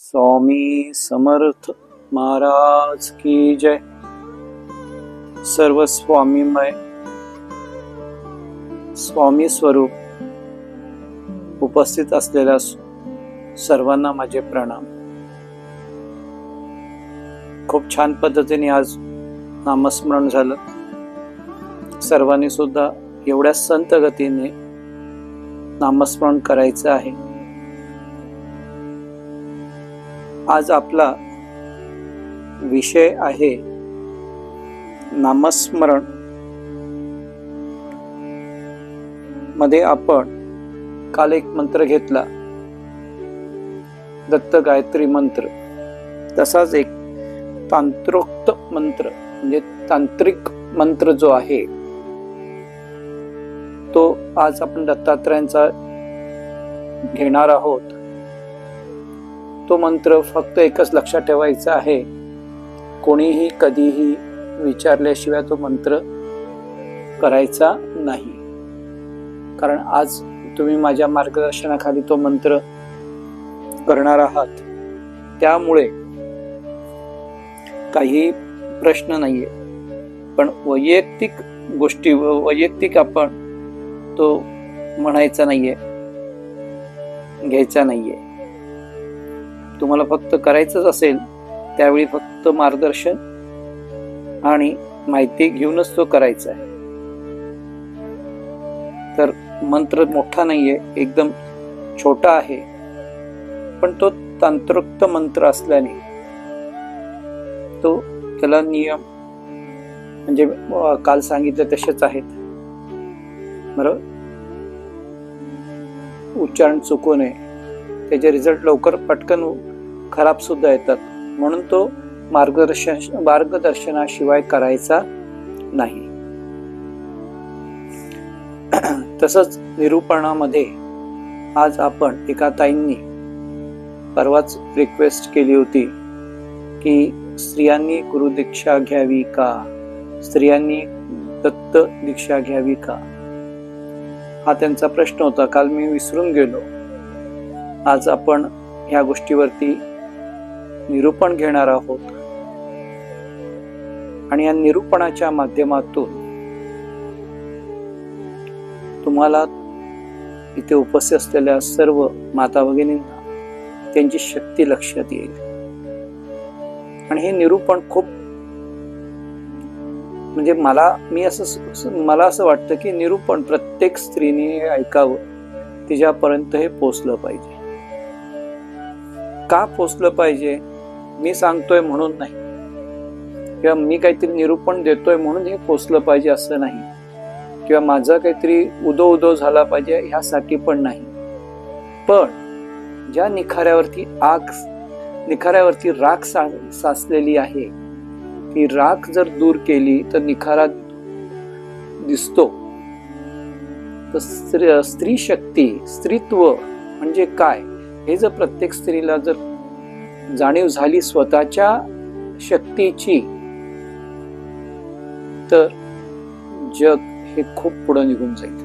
स्वामी समर्थ महाराज की जय। सर्व स्वामीमय स्वामी स्वरूप उपस्थित असलेल्या सर्वांना माझे प्रणाम। खूप छान पद्धतीने आज नामस्मरण झालं। सर्वांनी सुद्धा एवढ्या संत गतीने नामस्मरण करायचं आहे। आज आपला विषय आहे नामस्मरण मध्ये आपण काल एक मंत्र घेतला, दत्त गायत्री मंत्र। तसाच एक तांत्रोक्त मंत्र म्हणजे तांत्रिक मंत्र जो आहे तो आज आपण दत्तात्रयांचा घेणार आहोत। तो मंत्र फक्त एकच लक्षात ठेवायचा आहे, कोणीही कधीही विचारल्याशिवाय तो मंत्र करायचा नाही। कारण आज तुम्ही माझ्या मार्गदर्शनाखाली तो मंत्र करणार आहात, त्यामुळे काही प्रश्न नाहीये। पण वैयक्तिक गोष्टी वैयक्तिक आपण तो म्हणायचा नाहीये, घ्यायचा नाहीये। तुम्हाला फक्त करायचंच असेल त्यावेळी फक्त मार्गदर्शन आणि माहिती घेऊनच तो करायचा आहे। तर मंत्र मोठा नाहीये, एकदम छोटा आहे, पण तो तांत्रोक्त मंत्र असल्याने तो त्याला नियम म्हणजे काल सांगितले तसेच आहेत। बरोबर, उच्चारण चुकू नये, त्याचे रिझल्ट लवकर पटकन खराब सुद्धा येतात, म्हणून तो मार्गदर्शनाशिवाय करायचा नाही। तसंच निरूपणामध्ये आज आपण एका ताईंनी परवाच रिक्वेस्ट केली होती की स्त्रियांनी गुरुदीक्षा घ्यावी का, स्त्रियांनी दत्त दीक्षा घ्यावी का, हा त्यांचा प्रश्न होता। काल मी विसरून गेलो। आज आपण ह्या गोष्टीवरती निरूपण घेणार आहोत आणि या निरूपणाच्या माध्यमातून तुम्हाला इथे उपस्थित असलेल्या सर्व माता भगिनींना त्यांची शक्ती लक्षात येईल। आणि हे निरूपण खूप म्हणजे मला असं वाटतं की निरूपण प्रत्येक स्त्रीने ऐकावं, तिच्यापर्यंत हे पोचलं पाहिजे। का पोचलं पाहिजे? मी सांगतोय म्हणून नाही, किंवा मी काहीतरी निरूपण देतोय म्हणून हे पोचलं पाहिजे असं नाही, किंवा माझा काहीतरी उदो झाला पाहिजे ह्यासाठी पण नाही। पण ज्या निखाऱ्यावरती राख साचलेली आहे, ती राख जर दूर केली तर निखारा दिसतो। तर स्त्री शक्ती, स्त्रीत्व म्हणजे काय हे जर प्रत्येक स्त्रीला जर जाणीव झाली स्वतःच्या शक्तीची, तर जग हे खूप पुढे निघून जाईल।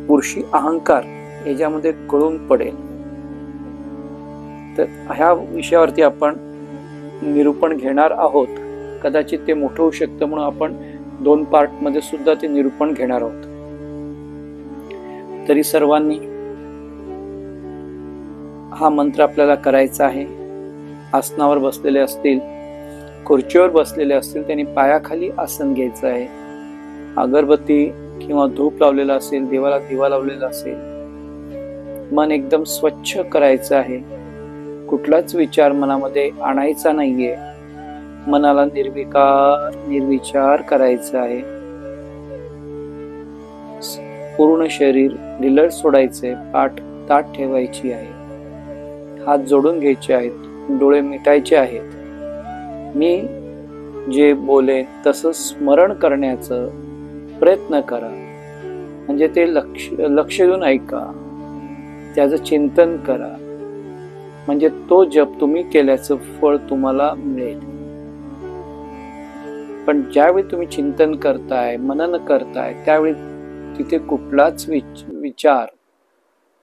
पुरुषी अहंकार याच्यामध्ये गळून पडेल। तर ह्या विषयावरती आपण निरूपण घेणार आहोत। कदाचित ते मोठं होऊ शकतं, म्हणून आपण 2 पार्टमध्ये सुद्धा ते निरूपण घेणार आहोत। तरी सर्वांनी हा मंत्र आपल्याला करायचा आहे। आसनावर बसलेले असतील, खुर्चीवर बसलेले असतील, त्यांनी पायाखाली आसन घ्यायचं आहे। अगरबत्ती किंवा धूप लावलेला असेल, देवाला दिवा लावलेला असेल, मन एकदम स्वच्छ करायचं आहे। कुठलाच विचार मनामध्ये आणायचा नाहीये। मनाला निर्विचार करायचं आहे। पूर्ण शरीर ढिलर सोडायचे, पाठ ताठ ठेवायची आहे, हात जोडून घ्यायचे आहेत, डोळे मिटायचे आहेत। मी जे बोले तसं स्मरण करण्याचा प्रयत्न करा, म्हणजे ते लक्ष देऊन ऐका, त्याचं चिंतन करा, म्हणजे तो जप तुम्ही केल्याचं फळ तुम्हाला मिळेल। पण ज्यावेळी तुम्ही चिंतन करताय, मनन करताय, त्यावेळी तिथे कुठलाच विचार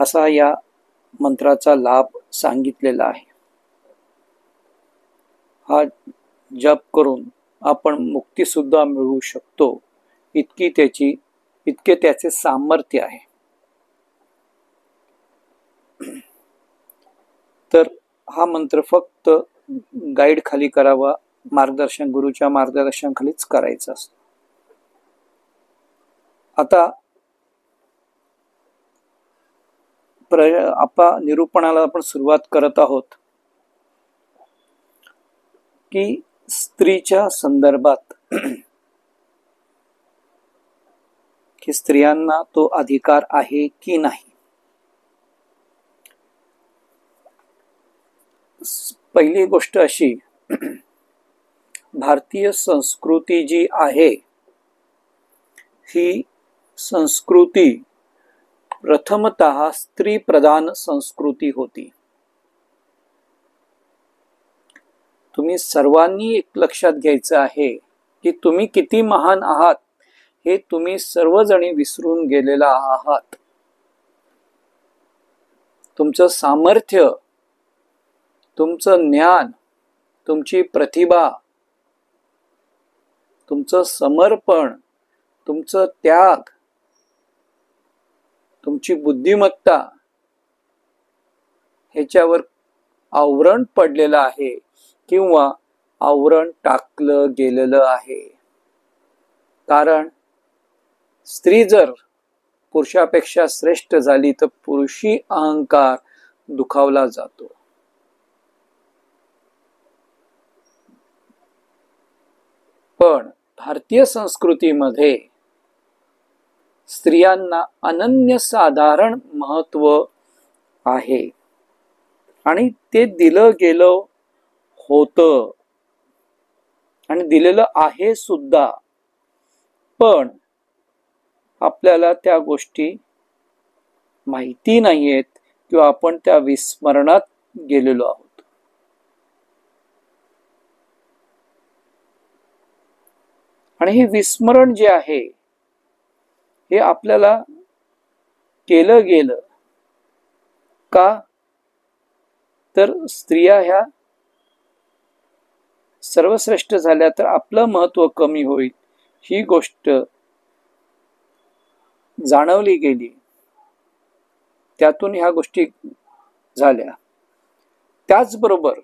असा या मंत्राचा लाभ सांगितलेला आहे. हा जप करून आपण मुक्ती सुद्धा मिळवू शकतो, इतके त्याचे सामर्थ्य आहे. तर हा मंत्र फक्त गाईड खाली करावा, गुरुच्या मार्गदर्शनाखालीच करायचा असतो. आता निरूपणाला आपण सुरुवात करत आहोत की स्त्रीच्या संदर्भात की स्त्रियांना तो अधिकार आहे की नाही. पहिली गोष्ट अशी, भारतीय संस्कृती जी आहे ही संस्कृती प्रथमतः स्त्री प्रधान संस्कृती होती. तुम्ही सर्वांनी एक लक्षात घ्यायचं आहे की तुम्ही किती महान आहात हे तुम्ही सर्वजणी विसरून गेलेला आहात. तुमचं सामर्थ्य, तुमचं ज्ञान, तुमची प्रतिभा, तुमचं समर्पण, तुमचं त्याग, तुमची बुद्धिमत्ता ह्याच्यावर आवरण पडलेलं आहे किंवा आवरण टाकलं गेलेलं आहे. कारण स्त्री जर पुरुषापेक्षा श्रेष्ठ झाली तर पुरुषी अहंकार दुखावला जातो. पण भारतीय संस्कृतीमध्ये स्त्रियांना अनन्यसाधारण महत्व आहे आणि ते दिलं गेलं होतं आणि दिलेलं आहे सुद्धा. पण आपल्याला त्या गोष्टी माहिती नाहीयेत किंवा आपण त्या विस्मरणात गेलेलो आहोत. आणि हे विस्मरण जे आहे हे आपल्याला केलं गेलं का, तर स्त्रिया ह्या सर्वश्रेष्ठ झाल्या तर आपलं महत्व कमी होईल ही गोष्ट जाणवली गेली. त्यातून ह्या गोष्टी झाल्या. त्याचबरोबर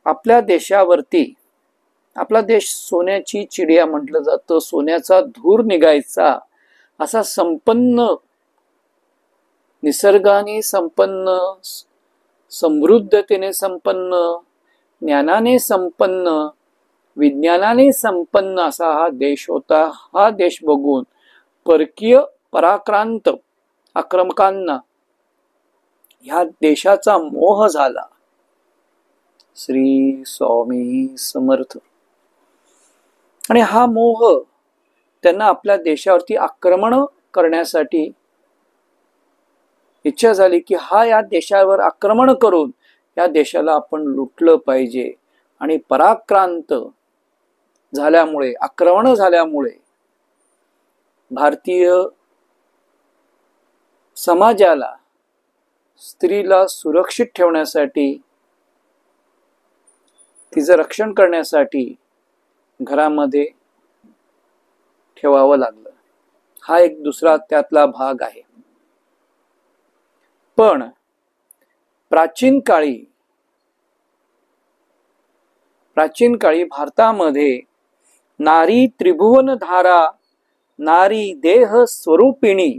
आपल्या देशावरती, आपला देश सोन्याची चिडिया म्हटलं जातं, सोन्याचा धूर निघायचा असा संपन्न, निसर्गाने संपन्न, समृद्धतेने संपन्न, ज्ञानाने संपन्न, विज्ञानाने संपन्न असा हा देश होता. हा देश बघून परकीय पराक्रांत आक्रमकांना ह्या देशाचा मोह झाला. श्री स्वामी समर्थ. आणि हा मोह त्यांना आपल्या देशावरती आक्रमण करण्यासाठी इच्छा झाली की हा या देशावर आक्रमण करून या देशाला आपण लुटलं पाहिजे. आणि पराक्रांत झाल्यामुळे, आक्रमण झाल्यामुळे भारतीय समाजाला स्त्रीला सुरक्षित ठेवण्यासाठी, तिचं रक्षण करण्यासाठी घरामध्ये ठेवावं लागलं. हा एक दुसरा त्यातला भाग आहे. पण प्राचीन काळी भारतामध्ये नारी त्रिभुवन धारा, नारी देह स्वरूपिणी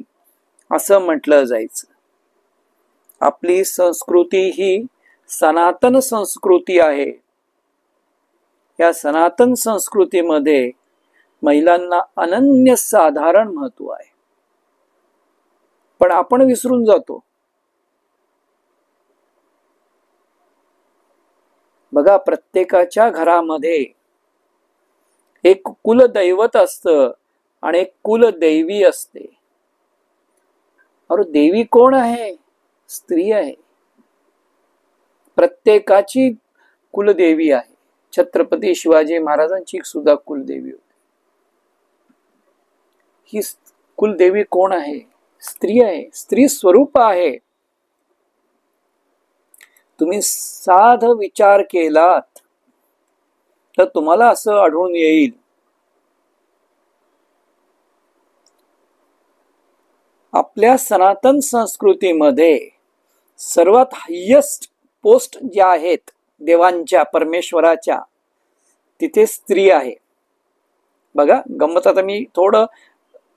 असं म्हटलं जायचं. आपली संस्कृती ही सनातन संस्कृती आहे. या सनातन संस्कृतीमध्ये महिलांना अनन्यसाधारण महत्व आहे. पण आपण विसरून जातो. बघा, प्रत्येकाच्या घरामध्ये एक कुलदैवत असतं आणि एक कुलदैवी असते. अरे देवी कोण आहे? स्त्री आहे. प्रत्येकाची कुलदेवी आहे. छत्रपती शिवाजी महाराजांची सुद्धा कुलदेवी होती. ही कुलदेवी कोण आहे? स्त्री आहे, स्त्री स्वरूप आहे. तुम्ही साध विचार केलात तर तुम्हाला असं आढळून येईल, आपल्या सनातन संस्कृतीमध्ये सर्वात हायेस्ट पोस्ट ज्या आहेत देवांच्या, परमेश्वराच्या, तिथे स्त्री आहे. बघा गंमत, आता मी थोडं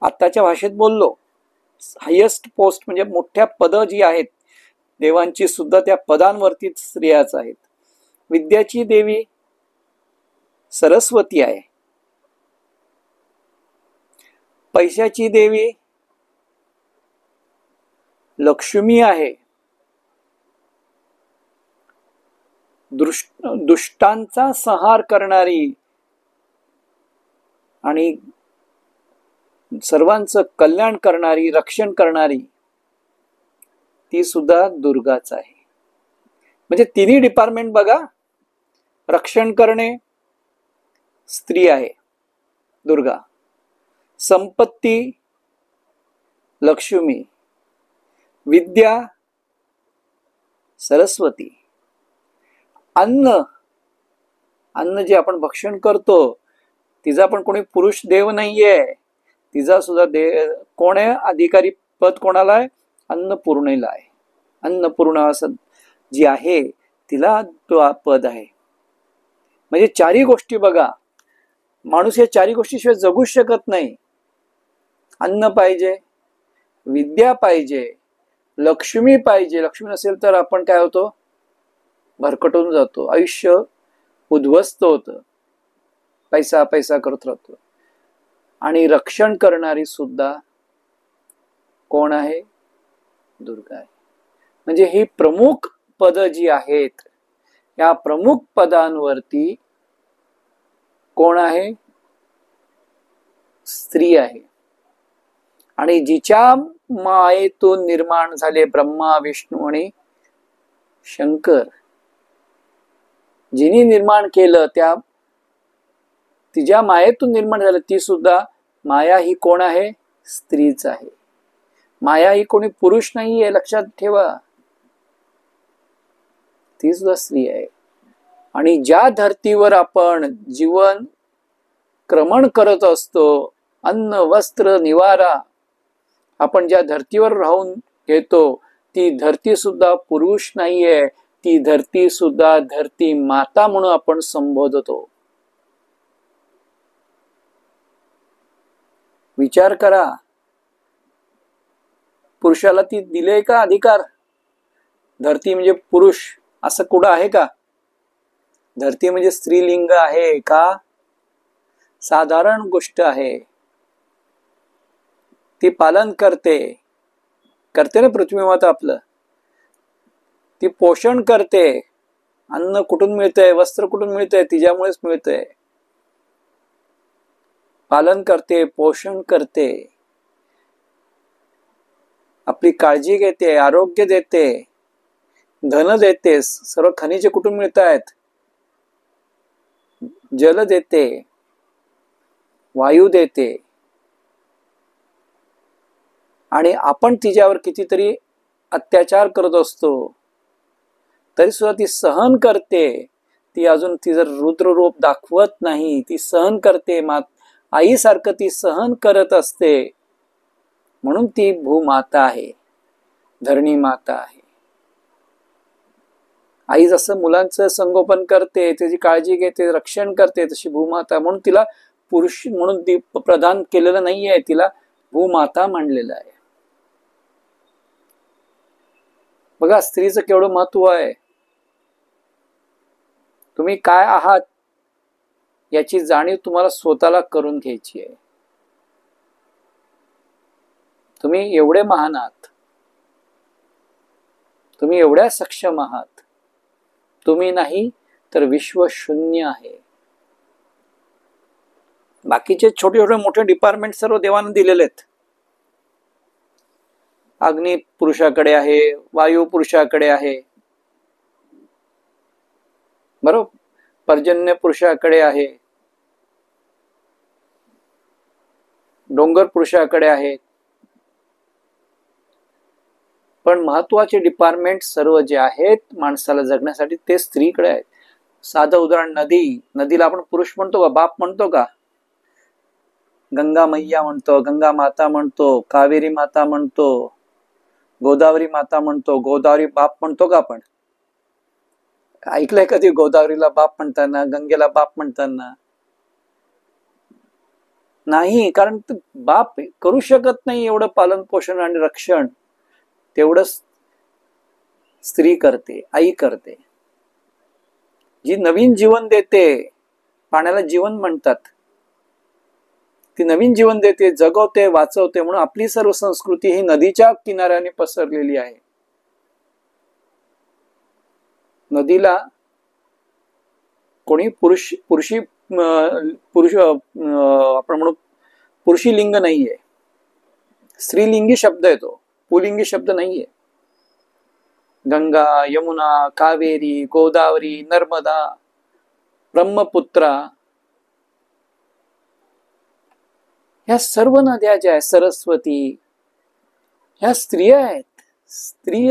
आत्ताच्या भाषेत बोललो. हायेस्ट पोस्ट म्हणजे मोठ्या पद जी आहेत देवांची सुद्धा, त्या पदांवरती स्त्रियाच आहेत. विद्याची देवी सरस्वती आहे, पैशाची देवी लक्ष्मी आहे, दुष्टांचा संहार करणारी आणि सर्वांचं कल्याण करणारी, रक्षण करणारी, ती सुद्धा दुर्गाच आहे. म्हणजे तिन्ही डिपार्टमेंट बघा, रक्षण करणे स्त्री आहे दुर्गा, संपत्ती लक्ष्मी, विद्या सरस्वती, अन्न जे आपण भक्षण करतो तिचा पण कोणी पुरुष देव नाहीये, तिचा सुद्धा कोण आहे अधिकारी पद, कोणाला आहे? अन्नपूर्णेला आहे. अन्नपूर्णा असं जी आहे तिला पद आहे. म्हणजे चारही गोष्टी बघा, माणूस या चारही गोष्टीशिवाय जगूच शकत नाही. अन्न पाहिजे, विद्या पाहिजे, लक्ष्मी पाहिजे. लक्ष्मी नसेल तर आपण काय होतो? भरकटून जातो, आयुष्य उद्ध्वस्त होतं, पैसा पैसा करत राहतो. आणि रक्षण करणारी सुद्धा कोण आहे? दुर्गा आहे. म्हणजे ही प्रमुख पद जी आहेत, या प्रमुख पदांवरती कोण आहे? स्त्री आहे. आणि जिच्या मायेतून निर्माण झाले ब्रह्मा, विष्णू आणि शंकर, जिने निर्माण केलं, त्या तिच्या मायेतून निर्माण झालं, ती सुद्धा माया ही कोण आहे? स्त्रीच आहे. माया ही कोणी पुरुष नाहीये, लक्षात ठेवा, ती सुद्धा स्त्री आहे. आणि ज्या धर्तीवर आपण जीवन क्रमण करत असतो, अन्न वस्त्र निवारा आपण ज्या धर्तीवर राहून घेतो, ती धरती सुद्धा पुरुष नाहीये, ती धरती सुद्धा धरती माता म्हणून आपण संबोधतो. विचार करा, पुरुषाला ती दिले का अधिकार? धरती म्हणजे पुरुष असं कुठं आहे का? धरती म्हणजे स्त्रीलिंग आहे का? साधारण गोष्ट आहे. ती पालन करते ना पृथ्वी माता आपलं, ती पोषण करते. अन्न कुठून मिळतंय, वस्त्र कुठून मिळतंय? तिच्यामुळेच मिळतंय. पालन करते, पोषण करते, आपली काळजी घेते, आरोग्य देते, धन देते. सर्व खनिजे कुठून मिळत आहेत? जल देते, वायू देते. आणि आपण तिच्यावर कितीतरी अत्याचार करत असतो, तरी सुद्धा ती सहन करते. ती अजून तिचं रुद्र रूप दाखवत नाही, ती सहन करते. आईसारखं ती सहन करत असते. म्हणून ती भूमाता आहे, धरणी माता आहे. आई जसं मुलांचं संगोपन करते, त्याची काळजी घेते, रक्षण करते, तशी भूमाता. म्हणून तिला पुरुष म्हणून ती प्रदान केलेलं नाहीये, तिला भूमाता म्हणलेलं आहे. बघा स्त्रीचं केवढं महत्व आहे. तुम्ही काय आहात याची जाणीव तुम्हाला स्वतःला करून घ्यायची आहे. तुम्ही एवढे महान आहात, तुम्ही एवढ्या सक्षम आहात. तुम्ही नाही तर विश्व शून्य आहे. बाकीचे छोटे छोटे मोठे डिपार्टमेंट सर्व देवाने दिलेले आहेत. अग्नी पुरुषाकडे आहे, वायू पुरुषाकडे आहे, बरोबर, पर्जन्य पुरुषाकडे आहे, डोंगर पुरुषाकडे आहे, पण महत्वाचे डिपार्टमेंट सर्व जे आहेत माणसाला जगण्यासाठी ते स्त्रीकडे आहेत. साधं उदाहरण, नदीला आपण पुरुष म्हणतो का, बाप म्हणतो का? गंगा मैया म्हणतो, गंगा माता म्हणतो, कावेरी माता म्हणतो, गोदावरी माता म्हणतो, गोदावरी बाप म्हणतो का आपण? ऐकलंय कधी गोदावरीला बाप म्हणताना, गंगेला बाप म्हणताना? नाही, कारण बाप करू शकत नाही एवढं पालन पोषण आणि रक्षण, तेवढं स्त्री करते, आई करते. जी नवीन जीवन देते, पाण्याला जीवन म्हणतात, ती नवीन जीवन देते, जगवते, वाचवते. म्हणून आपली सर्व संस्कृती ही नदीच्या किनाऱ्याने पसरलेली आहे. नदीला कोणी पुरुषी आपण म्हणू पुरुषी लिंग नाहीये, स्त्रीलिंगी शब्द आहे तो, पुलिंगी शब्द नाहीये. गंगा, यमुना, कावेरी, गोदावरी, नर्मदा, ब्रह्मपुत्रा, ह्या सर्व नद्या ज्या आहेत, सरस्वती, ह्या स्त्रिया आहेत. स्त्री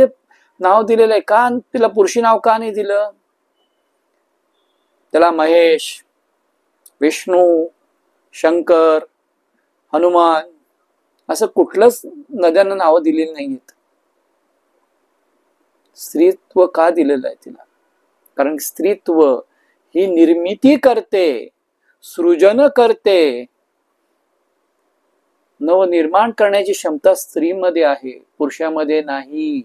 नाव दिलेलं आहे का? तिला पुरुषी नाव का नाही दिलं? त्याला महेश, विष्णू, शंकर, हनुमान असं कुठलंच नद्यांना नावं दिलेली नाहीत. स्त्रीत्व का दिलेलं आहे तिला? कारण स्त्रीत्व ही निर्मिती करते, सृजन करते, नवनिर्माण करण्याची क्षमता स्त्रीमध्ये आहे, पुरुषामध्ये नाही.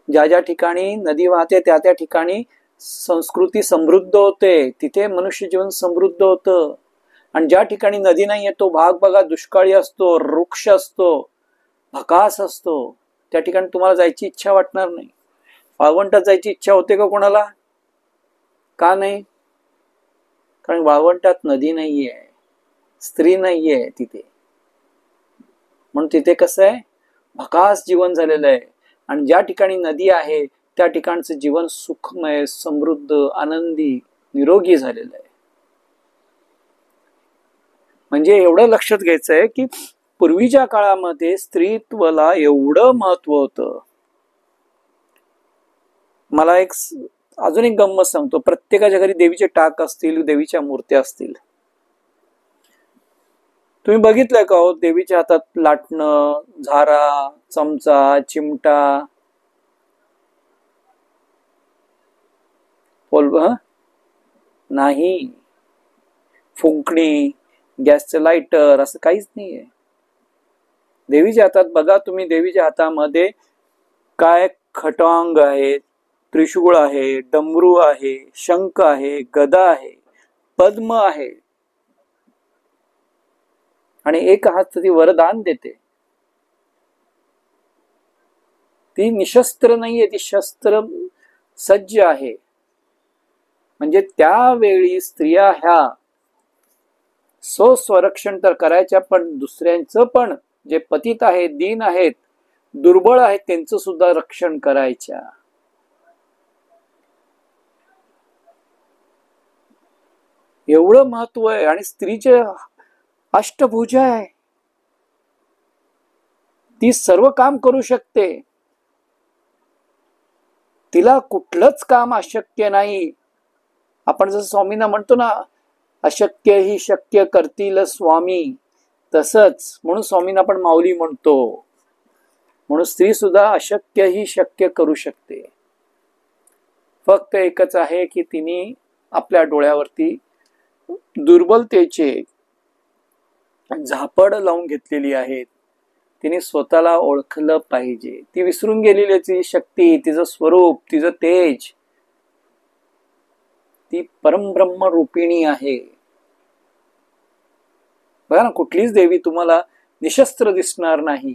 ज्या ज्या ठिकाणी नदी वाहते त्या त्या ठिकाणी संस्कृती समृद्ध होते, तिथे मनुष्य जीवन समृद्ध होतं. आणि ज्या ठिकाणी नदी नाही आहे तो भाग बघा दुष्काळी असतो, वृक्ष असतो, भकास असतो, त्या ठिकाणी तुम्हाला जायची इच्छा वाटणार नाही. वाळवंटात जायची इच्छा होते का कोणाला? का नाही? कारण वाळवंटात नदी नाहीये, स्त्री नाहीये तिथे. म्हणून तिथे कसं आहे, भकास जीवन झालेलं आहे. आणि ज्या ठिकाणी नदी आहे त्या ठिकाणचं जीवन सुखमय, समृद्ध, आनंदी, निरोगी झालेलं आहे. म्हणजे एवढं लक्षात घ्यायचं आहे की पूर्वीच्या काळामध्ये स्त्रीत्वाला एवढं महत्व होतं. मला अजून एक गंमत सांगतो. प्रत्येकाच्या घरी देवीचे टाक असतील, देवीच्या मूर्त्या असतील. तुम्ही बघितलंय का हो, देवीच्या हातात लाटणं, झारा, चमचा, चिमटा, नाही, फुंकणी, गॅसचं लायटर, असं काहीच नाहीये. देवीच्या हातात बघा तुम्ही, देवीच्या हातामध्ये काय खटांग आहे, त्रिशूळ आहे, डमरू आहे, शंख आहे, गदा आहे, पद्म आहे, आणि एक हात ती वरदान देते. ती निशस्त्र नाहीये, ती शस्त्र सज्ज आहे. म्हणजे त्यावेळी स्त्रिया ह्या स्वसंरक्षण तर करायच्या, पण दुसऱ्यांचं पण, जे पतित आहेत, दीन आहेत, दुर्बळ आहेत, त्यांचं सुद्धा रक्षण करायच्या. एवढं महत्व आहे. आणि स्त्रीचे अष्टभुजा आहे, ती सर्व काम करू शकते. तिला कुठलंच काम अशक्य नाही. आपण जसं स्वामींना म्हणतो ना, अशक्य ही शक्य करतील स्वामी, तसंच म्हणून स्वामींना आपण माऊली म्हणतो. म्हणून स्त्री सुद्धा अशक्य ही शक्य करू शकते. फक्त एकच आहे की तिने आपल्या डोळ्यावरती दुर्बलतेचे झापड लावून घेतलेली आहेत. तिने स्वतःला ओळखलं पाहिजे. ती विसरून गेलेली तिची शक्ती, तिचं स्वरूप, तिचं तेज. ती परमब्रह्म रूपिणी आहे. बघा ना, कुठलीच देवी तुम्हाला निशस्त्र दिसणार नाही.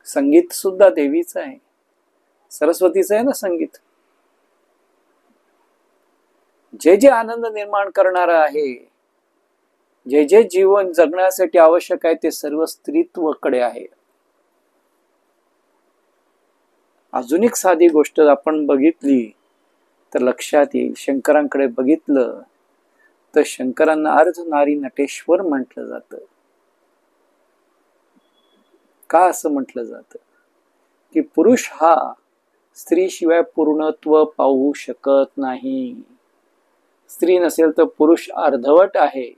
संगीत सुद्धा देवीचं आहे, सरस्वतीचं आहे ना संगीत. जे जे आनंद निर्माण करणार आहे, जे जे जीवन जगण्यासाठी आवश्यक आहे, ते सर्व स्त्रीत्वाकडे आहे. अजून एक साधी गोष्ट आपण बघितली तर लक्षात येईल. शंकरांकडे बघितलं तर शंकरांना अर्ध नारी नटेश्वर म्हटलं जातं. का असं म्हटलं जातं की पुरुष हा स्त्रीशिवाय पूर्णत्व पाहू शकत नाही. स्त्री नसेल तर पुरुष अर्धवट आहे.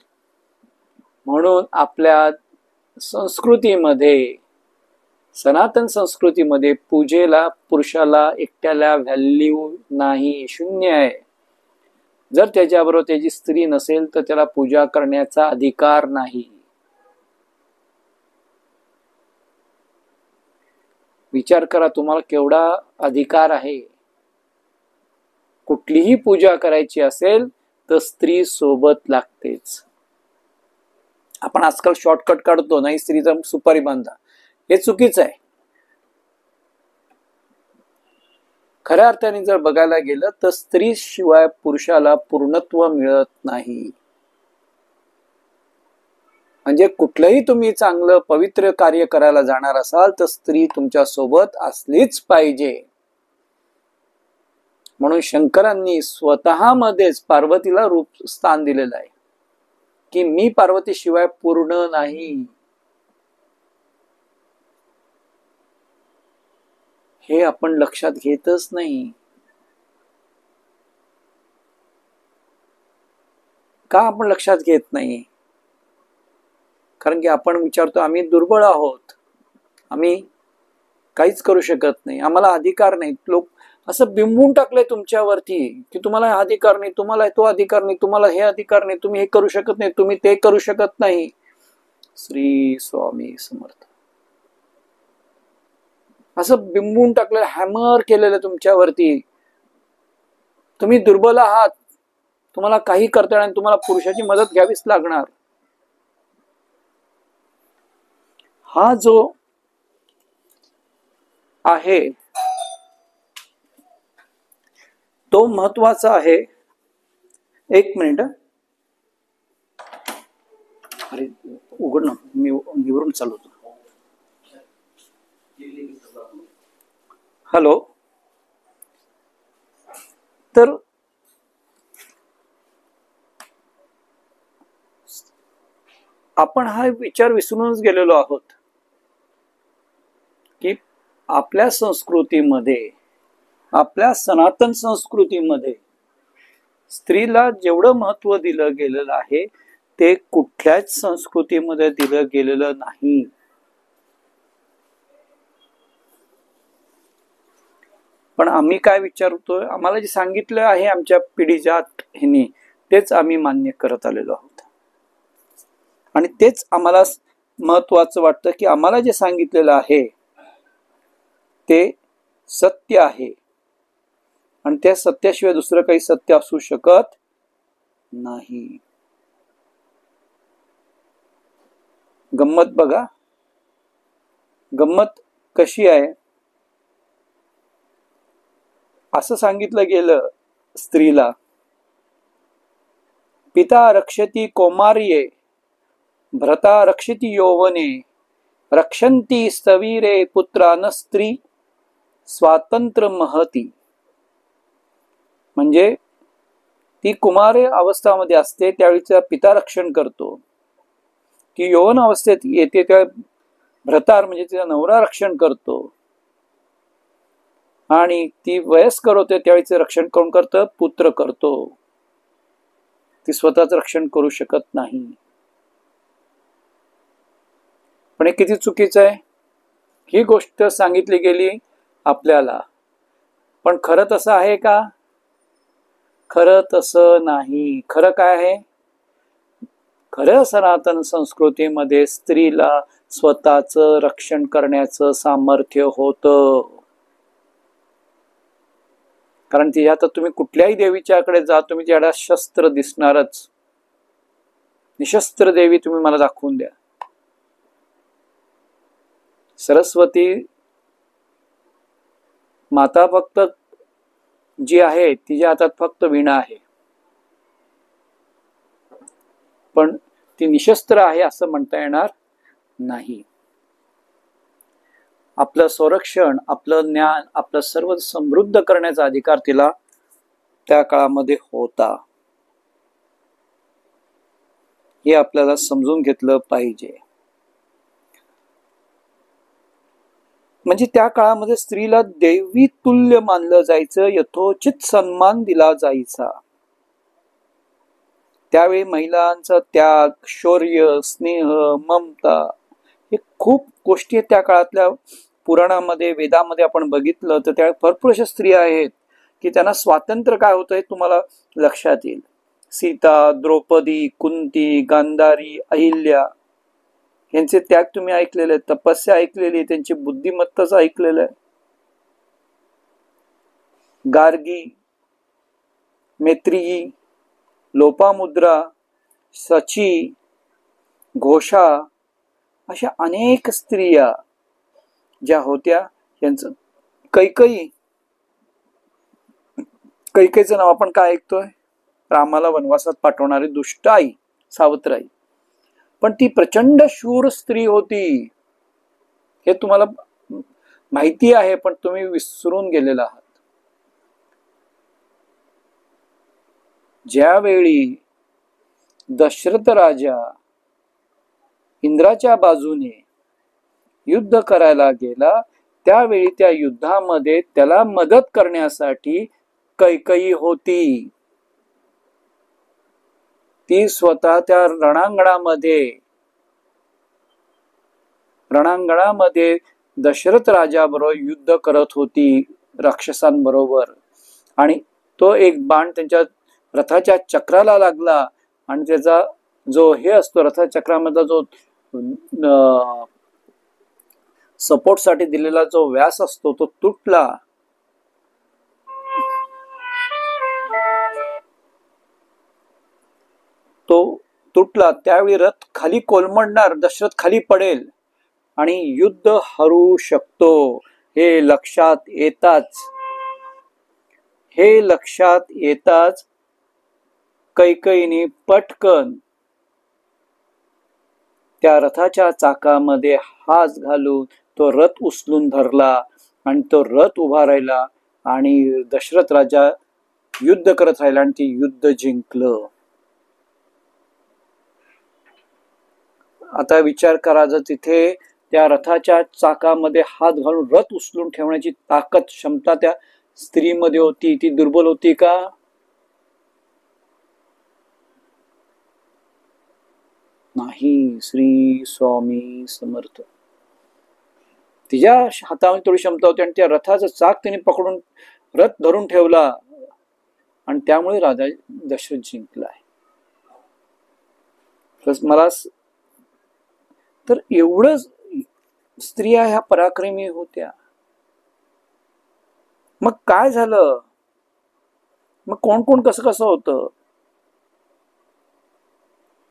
म्हणून आपल्या संस्कृतीमध्ये, सनातन संस्कृतीमध्ये पूजेला पुरुषाला एकट्याला व्हॅल्यू नाही, शून्य आहे. जर त्याच्याबरोबर त्याची स्त्री नसेल तर त्याला पूजा करण्याचा अधिकार नाही. विचार करा तुम्हाला केवढा अधिकार आहे. कुठलीही पूजा करायची असेल तर स्त्री सोबत लागतेच. आपण आजकाल शॉर्टकट काढतो, नाही स्त्रीचा सुपारी बांधा, हे चुकीचं आहे. खऱ्या अर्थाने जर बघायला गेलं तर स्त्री शिवाय पुरुषाला पूर्णत्व मिळत नाही. म्हणजे कुठलंही तुम्ही चांगलं पवित्र कार्य करायला जाणार असाल तर स्त्री तुमच्या सोबत असलीच पाहिजे. म्हणून शंकरांनी स्वतःमध्येच पार्वतीला रूप स्थान दिलेलं आहे की मी पार्वती शिवाय पूर्ण नाही. हे आपण लक्षात घेतच नाही. का आपण लक्षात घेत नाही? कारण की आपण विचारतो आम्ही दुर्बळ आहोत, आम्ही काहीच करू शकत नाही, आम्हाला अधिकार नाही. लोक असं बिंबवून टाकलंय तुमच्यावरती की तुम्हाला हा अधिकार नाही, तुम्हाला तो अधिकार नाही, तुम्हाला हे अधिकार नाही, तुम्ही हे करू शकत नाही, तुम्ही ते करू शकत नाही. श्री स्वामी समर्थ. असं बिंबवून टाकलेलं, हॅमर केलेलं तुमच्यावरती. तुम्ही दुर्बल आहात, तुम्हाला काही करता येणार, तुम्हाला पुरुषाची मदत घ्यावीच लागणार. हा जो आहे तो महत्वाचा आहे. एक मिनिट, अरे उघड ना, मी निवडून चालवतो. हॅलो. तर आपण हा विचार विसरूनच गेलेलो आहोत की आपल्या संस्कृतीमध्ये, आपल्या सनातन संस्कृतीमध्ये स्त्रीला जेवढं महत्व दिलं गेलेलं आहे ते कुठल्याच संस्कृतीमध्ये दिलं गेलेलं नाही. पण आम्ही काय विचारतोय, आम्हाला जे सांगितलं आहे आमच्या पिढीच्या ह्यांनी तेच आम्ही मान्य करत आलेलो आहोत. आणि तेच आम्हाला महत्वाचं वाटतं की आम्हाला जे सांगितलेलं आहे ते सत्य आहे. आणि त्या सत्याशिवाय दुसरं काही सत्य असू शकत नाही. गंमत बघा, गंमत कशी आहे. असं सांगितलं गेलं स्त्रीला, पिता रक्षती कौमार्ये भ्रता रक्षिती यौवने रक्षंती स्थवीरे पुत्रान स्त्री स्वातंत्र्य महती. म्हणजे ती कुमार अवस्थामध्ये असते त्यावेळीचा पिता रक्षण करतो, ती यौवन अवस्थेत येते त्या भ्रतार म्हणजे तिचा नवरा रक्षण करतो, आणि ती वयस्कर होते त्यावेळीचे रक्षण कोण करतं? पुत्र करतो. ती स्वतःच रक्षण करू शकत नाही. पण हे किती चुकीचं आहे. ही गोष्ट सांगितली गेली आपल्याला, पण खरं तसं आहे का? खरं तसं नाही. खरं काय आहे? खरं सनातन संस्कृतीमध्ये स्त्रीला स्वतःचं रक्षण करण्याचं सामर्थ्य होतं. कारण ती आता तुम्ही कुठल्याही देवीच्याकडे जा, तुम्ही त्याला शस्त्र दिसणारच. निशस्त्र देवी तुम्ही मला दाखवून द्या. सरस्वती माता फक्त जी आहे तिच्या हातात फक्त वीणा आहे, पण ती निशस्त्र आहे असं म्हणता येणार नाही. आपलं संरक्षण, आपलं ज्ञान, आपलं सर्व समृद्ध करण्याचा अधिकार तिला त्या काळामध्ये होता. हे आपल्याला समजून घेतलं पाहिजे. म्हणजे त्या काळामध्ये स्त्रीला देवी तुल्य मानलं जायचं, यथोचित सन्मान दिला जायचा. त्यावेळी महिलांचा त्याग, शौर्य, स्नेह, ममता हे खूप गोष्टी त्या काळातल्या पुराणामध्ये, वेदामध्ये आपण बघितलं तर त्या भरपूर अशा स्त्रिया आहेत की त्यांना स्वातंत्र्य काय होतं हे तुम्हाला लक्षात येईल. सीता, द्रौपदी, कुंती, गांधारी, अहिल्या यांचे त्याग तुम्ही ऐकलेले, तपस्या ऐकलेली, त्यांची बुद्धिमत्ताच ऐकलेलं आहे. गार्गी, मैत्रेयी, लोपामुद्रा, सची, घोषा अशा अनेक स्त्रिया ज्या होत्या. यांचं कैकेयीचं नाव आपण काय ऐकतोय? रामाला वनवासात पाठवणारी दुष्ट आई, सावत्राई. पण ती प्रचंड शूर स्त्री होती हे तुम्हाला माहिती आहे, पण तुम्ही विसरून गेलेला आहात. ज्यावेळी दशरथ राजा इंद्राच्या बाजूने युद्ध करायला गेला, त्यावेळी त्या युद्धामध्ये त्याला मदत करण्यासाठी कैकेयी होती. ती स्वतः त्या रणांगणामध्ये दशरथ राजाबरोबर युद्ध करत होती राक्षसांबरोबर. आणि तो एक बाण त्यांच्या रथाच्या चक्राला लागला आणि त्याचा जो हे असतो रथाच्या चक्रामधला जो सपोर्ट साठी दिलेला जो व्यास असतो तो तुटला. त्यावेळी रथ खाली कोलमडणार, दशरथ खाली पडेल आणि युद्ध हरू शकतो हे लक्षात येताच कैकेयीने पटकन त्या रथाच्या चाकामध्ये हात घालून तो रथ उचलून धरला आणि तो रथ उभा राहिला आणि दशरथ राजा युद्ध करत राहिला आणि ते युद्ध जिंकलं. आता विचार करा, जर तिथे त्या रथाच्या चाकामध्ये हात घालून रथ उचलून ठेवण्याची ताकद, क्षमता त्या स्त्रीमध्ये होती, ती दुर्बल होती का? नाही. श्री स्वामी समर्थ. तिच्या हातामध्ये थोडी क्षमता होती आणि त्या रथाचं चाक तिने पकडून रथ धरून ठेवला आणि त्यामुळे राजा दशरथ जिंकला आहे. मला तर एवढं स्त्रिया ह्या पराक्रमी होत्या. मग काय झालं? मग कोण कोण कसं होतं?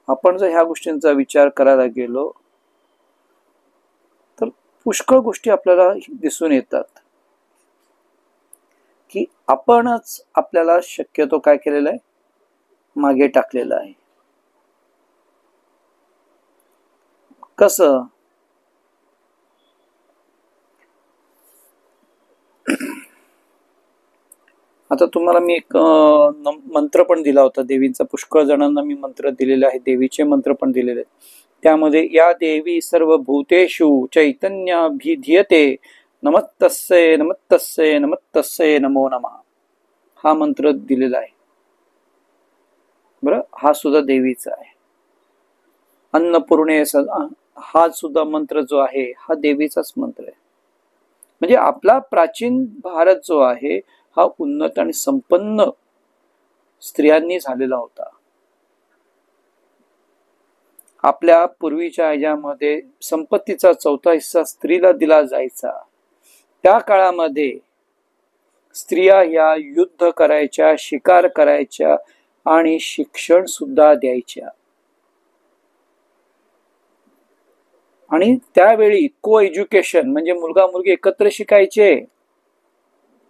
आपण जर ह्या गोष्टींचा विचार करायला गेलो तर पुष्कळ गोष्टी आपल्याला दिसून येतात की आपणच आपल्याला शक्यतो काय केलेलं आहे, मागे टाकलेलं आहे. कसं? आता तुम्हाला मी एक मंत्र पण दिला होता देवींचा. पुष्कळ जणांना मी मंत्र दिलेले आहे, देवीचे मंत्र पण दिलेले आहेत. त्यामध्ये या देवी सर्व भूतेषु चैतन्याभिधीयते नमस्तस्यै नमस्तस्यै नमस्तस्यै नमो नमः हा मंत्र दिलेला आहे. बरं, हा सुद्धा देवीचा आहे. अन्नपूर्णे हा सुद्धा मंत्र जो आहे हा देवीचाच मंत्र आहे. म्हणजे आपला प्राचीन भारत जो आहे हा उन्नत आणि संपन्न स्त्रियांनी झालेला होता. आपल्या पूर्वीच्या ह्याच्यामध्ये संपत्तीचा 4था हिस्सा स्त्रीला दिला जायचा. त्या काळामध्ये स्त्रिया ह्या युद्ध करायच्या, शिकार करायच्या आणि शिक्षण सुद्धा द्यायच्या. आणि त्यावेळी को एज्युकेशन म्हणजे मुलगा मुलगी एकत्र शिकायचे.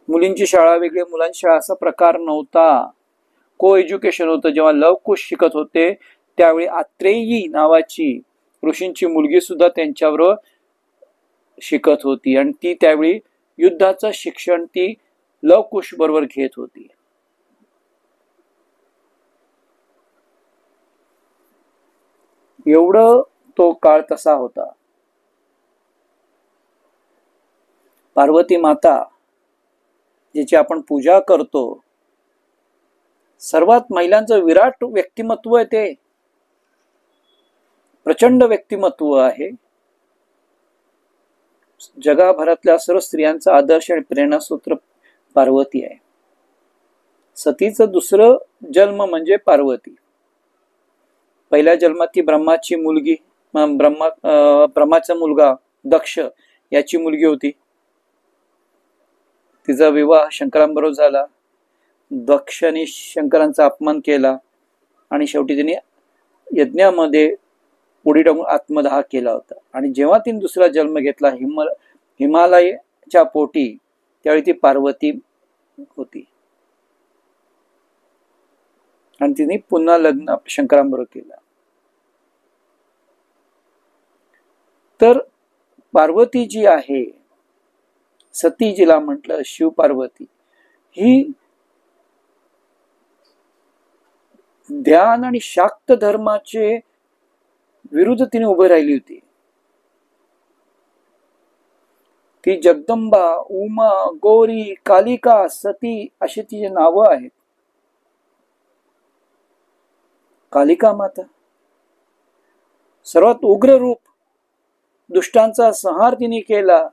मुलींची शाळा वेगळी, मुलांची शाळा असा प्रकार नव्हता. को एज्युकेशन होतं. जेव्हा लवकुश शिकत होते त्यावेळी आत्रेयी नावाची ऋषींची मुलगी सुद्धा त्यांच्याबरोबर शिकत होती आणि ती त्यावेळी युद्धाचं शिक्षण ती लवकुश बरोबर घेत होती. एवढं तो काळ तसा होता. पार्वती माता जिची आपण पूजा करतो, सर्वात महिलांचं विराट व्यक्तिमत्व आहे, ते प्रचंड व्यक्तिमत्व आहे. जगभरातल्या सर्व स्त्रियांचा आदर्श आणि प्रेरणासूत्र पार्वती आहे. सतीचं दुसरं जन्म म्हणजे पार्वती. पहिल्या जन्मात ती ब्रह्माची मुलगी, ब्रह्माचा मुलगा दक्ष याची मुलगी होती. तिचा विवाह शंकरांबरोबर झाला. दक्षाने शंकरांचा अपमान केला आणि शेवटी तिने यज्ञामध्ये उडी टाकून आत्मदाह केला होता. आणि जेव्हा तिने दुसरा जन्म घेतला हिमालयाच्या पोटी, त्यावेळी ती पार्वती होती आणि तिने पुन्हा लग्न शंकरांबरोबर केलं. तर पार्वती जी आहे, सती जिला म्हटलं, शिव पार्वती, ही ध्यान आणि शाक्त धर्माचे विरुद्ध तिने उभी राहिली होती. ती जगदंबा, उमा, गौरी, कालिका, सती अशी तिची नावं आहेत. कालिका माता सर्वात उग्र रूप, दुष्टांचा संहार तिने केला.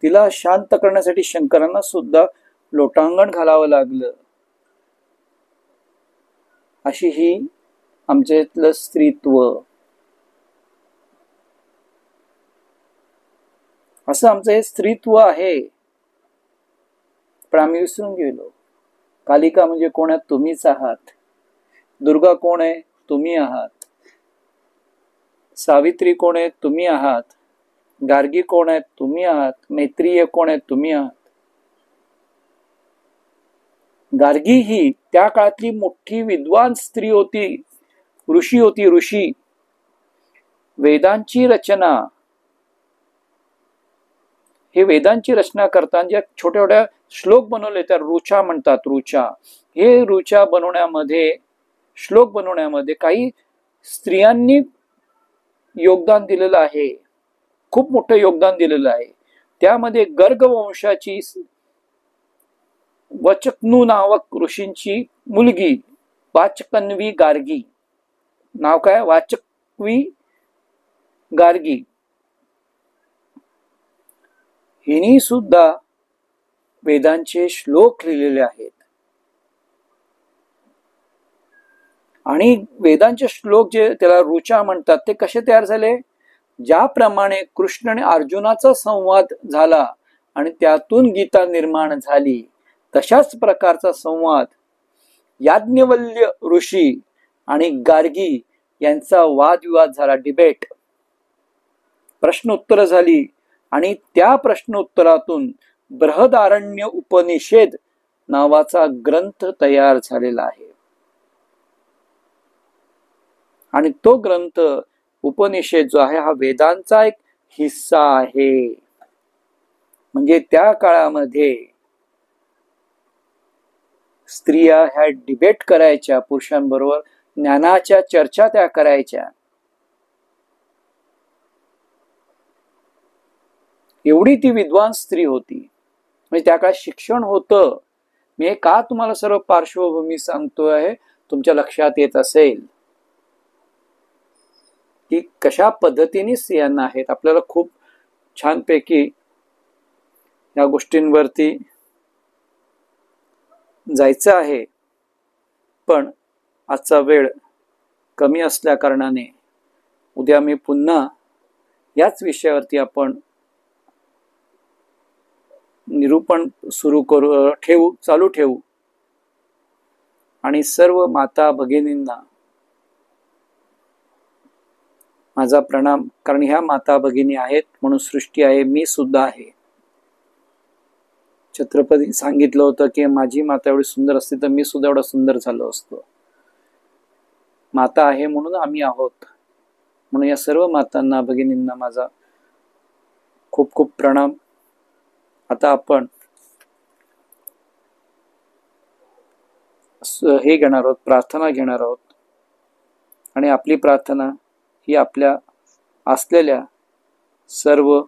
तिला शांत करण्यासाठी शंकरांना सुद्धा लोटांगण घालावं लागलं. अशी ही आमच्यातलं स्त्रीत्व, असं आमचं हे स्त्रीत्व आहे. पण आम्ही विसरून गेलो. कालिका म्हणजे कोण आहे? तुम्हीच आहात. दुर्गा कोण आहे? तुम्ही आहात. सावित्री कोण आहे? तुम्ही आहात. गार्गी कोण आहे? तुम्ही आहात. मैत्रेय कोण आहे? तुम्ही आहात. गार्गी ही त्या काळातली मोठी विद्वान स्त्री होती, ऋषी होती. ऋषी वेदांची रचना, हे वेदांची रचना करताना ज्या छोट्या छोट्या श्लोक बनवले त्या ऋचा म्हणतात. ऋचा, हे ऋचा बनवण्यामध्ये, श्लोक बनवण्यामध्ये काही स्त्रियांनी योगदान दिलेलं आहे, खूप मोठं योगदान दिलेलं आहे. त्यामध्ये गर्ग वंशाची वचकनू नावक ऋषींची मुलगी वाचकन्वी गार्गी, नाव काय? वाचकवी गार्गी, हिने सुद्धा वेदांचे श्लोक लिहिलेले आहेत. आणि वेदांचे श्लोक जे त्याला ऋचा म्हणतात, ते कसे तयार झाले? ज्याप्रमाणे कृष्ण आणि अर्जुनाचा संवाद झाला आणि त्यातून गीता निर्माण झाली, तशाच प्रकारचा संवाद याज्ञवल्क्य ऋषी आणि गार्गी यांचा वादविवाद झाला, डिबेट, प्रश्नोत्तर झाली. आणि त्या प्रश्नोत्तरातून बृहदारण्य उपनिषद नावाचा ग्रंथ तयार झालेला आहे. आणि तो ग्रंथ उपनिषद जो आहे, हा वेदांचा एक हिस्सा आहे. म्हणजे त्या काळामध्ये स्त्रिया ह्या डिबेट करायच्या पुरुषांबरोबर, ज्ञानाच्या चर्चा त्या करायच्या. एवढी ती विद्वान स्त्री होती. म्हणजे त्या काळात शिक्षण होतं. मी का तुम्हाला सर्व पार्श्वभूमी सांगतोय, तुमच्या लक्षात येत असेल की कशा पद्धतीने स्त्रियांना आहेत. आपल्याला खूप छानपैकी या गोष्टींवरती जायचं आहे, पण आजचा वेळ कमी असल्या कारणाने उद्या मी पुन्हा याच विषयावरती आपण निरूपण चालू ठेवू. आणि सर्व माता भगिनींना माझा प्रणाम. कारण ह्या माता भगिनी आहेत म्हणून सृष्टी आहे, मी सुद्धा आहे. छत्रपती सांगितलं होतं की माझी माता एवढी सुंदर असती तर मी सुद्धा एवढा सुंदर झालो असतो. माता आहे म्हणून आम्ही आहोत. म्हणून या सर्व मातांना भगिनींना माझा खूप खूप प्रणाम. आता आपण हे घेणार आहोत, प्रार्थना घेणार आहोत. आणि आपली प्रार्थना ही आपल्या असलेल्या सर्व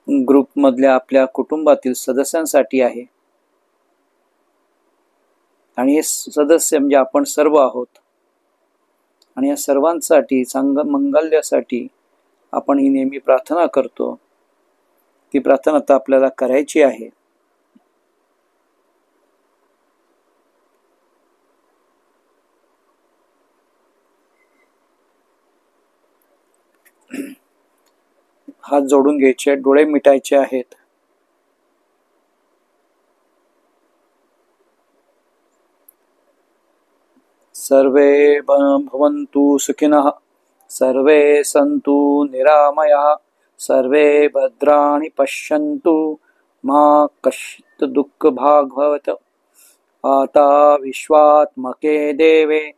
ग्रुपमधल्या आपल्या कुटुंबातील सदस्यांसाठी आहे. आणि हे सदस्य म्हणजे आपण सर्व आहोत. आणि या सर्वांसाठी मंगल्यासाठी आपण ही नेहमी प्रार्थना करतो. ती प्रार्थना आता आपल्याला करायची आहे. हात जोडून घ्यायचे, डोळे मिटायचे आहेत. सर्वे भवन्तु सुखिनः, सर्वे सन्तु निरामयाः, सर्वे भद्राणि पश्यन्तु, मा कश्चित् दुःखभाग् भवेत्. आता विश्वात्मके देवे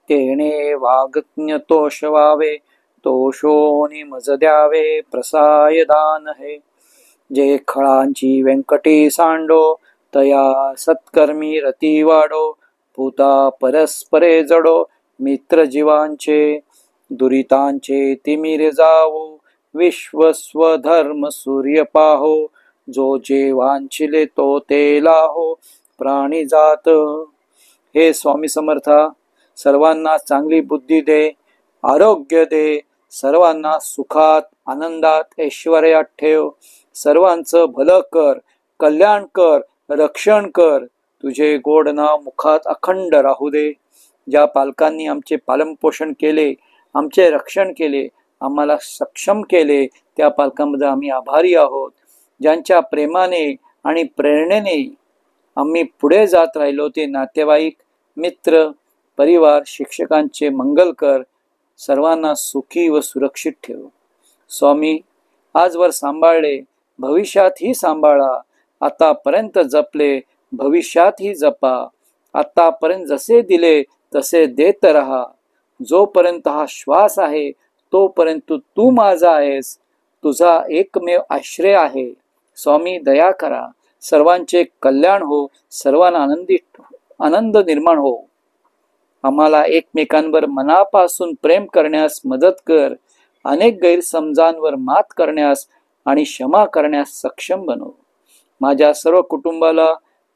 तेने वाग्ज्ञतोषवावे, तोषोनी मज द्यावे प्रसायदान हे. जे खळांची व्यंकटी सांडो, तया सत्कर्मी रती वाडो, पूता परस्परे जडो, मित्र जीवांचे दुरितांचे तिमिरे जावो, विश्वस्वधर्म सूर्य पाहो, जो जे वांछिले तो ते लाहो, प्राणी जात. हे स्वामी समर्था, सर्वांना चांगली बुद्धी दे, आरोग्य दे, सर्वांना सुखात आनंदात ऐश्वर्यात ठेव, सर्वांचं भलं कर, कल्याण कर, रक्षण कर. तुझे गोड नाव मुखात अखंड राहू दे. ज्या पालकांनी आमचे पालनपोषण केले, आमचे रक्षण केले, आम्हाला सक्षम केले, त्या पालकांबद्दल आम्ही आभारी आहोत. ज्यांच्या प्रेमाने आणि प्रेरणेने आम्ही पुढे जात राहिलो, ते नातेवाईक, मित्र, परिवार, शिक्षकांचे मंगल कर. सर्वांना सुखी व सुरक्षित ठेव. स्वामी, आजवर सांभाळले, भविष्यातही सांभाळा. आतापर्यंत जपले, भविष्यातही जपा. आतापर्यंत जसे दिले तसे देत राहा. जोपर्यंत हा श्वास आहे तोपर्यंत तू माझा आहेस. तुझा एकमेव आश्रय आहे. स्वामी, दया करा. सर्वांचे कल्याण हो, सर्वांना आनंद निर्माण हो. आम्हाला एकमेकांवर मनापासून प्रेम करण्यास मदत कर. अनेक गैरसमजांवर मात करण्यास आणि क्षमा करण्यास सक्षम बनव. माझ्या सर्व कुटुंबाला,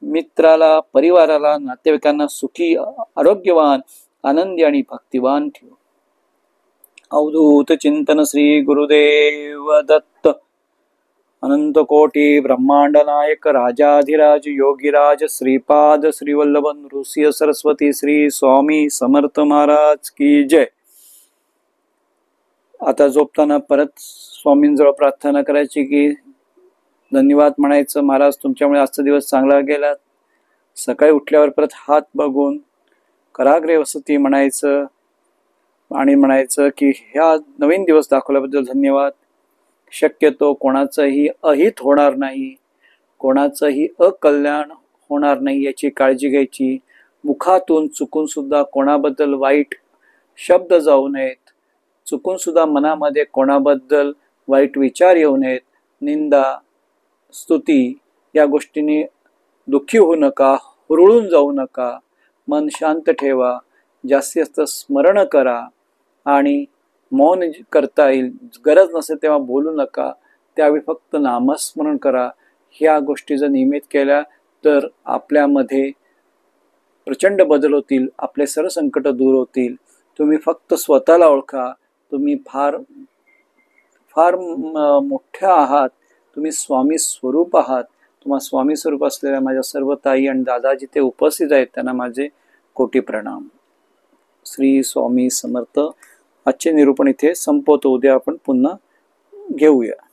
मित्राला, परिवाराला, नातेवाईकांना सुखी, आरोग्यवान, आनंदी आणि भक्तिवान ठेव. अवधूत चिंतन श्री गुरुदेव दत्त. अनंत कोटी ब्रह्मांड नायक राजाधिराज योगीराज श्रीपाद श्रीवल्लभ नृसिंह सरस्वती श्री स्वामी समर्थ महाराज की जय. आता झोपताना परत स्वामींजवळ प्रार्थना करायची की धन्यवाद म्हणायचं, महाराज तुमच्यामुळे आजचा दिवस चांगला गेला. सकाळी उठल्यावर परत हात बघून कराग्रे वसती म्हणायचं आणि म्हणायचं की ह्या नवीन दिवस दाखवल्याबद्दल धन्यवाद. शक्यतो कोणाचंही अहित होणार नाही, कोणाचंही अकल्याण होणार नाही याची काळजी घ्यायची. मुखातून चुकून सुद्धा कोणाबद्दल वाईट शब्द जाऊ नयेत. चुकून सुद्धा मनामध्ये कोणाबद्दल वाईट विचार येऊ नयेत. निंदा, स्तुती या गोष्टींनी दुःखी होऊ नका, हुरळून जाऊ नका. मन शांत ठेवा, जास्तीत जास्त स्मरण करा आणि मौन करता येईल. गरज नसेल तेव्हा बोलू नका. त्यावेळी फक्त नामस्मरण करा. ह्या गोष्टी जर नियमित केल्या तर आपल्यामध्ये प्रचंड बदल होतील. आपले सर्व संकट दूर होतील. तुम्ही फक्त स्वतःला ओळखा. तुम्ही फार फार मोठ्या आहात. तुम्ही स्वामी स्वरूप आहात. तुम्हा स्वामी स्वरूप असलेल्या माझ्या सर्व ताई आणि दादा जिथे उपस्थित आहेत त्यांना माझे कोटी प्रणाम. श्री स्वामी समर्थ. आजचे निरूपण इथे संपवतो. उद्या आपण पुन्हा घेऊया.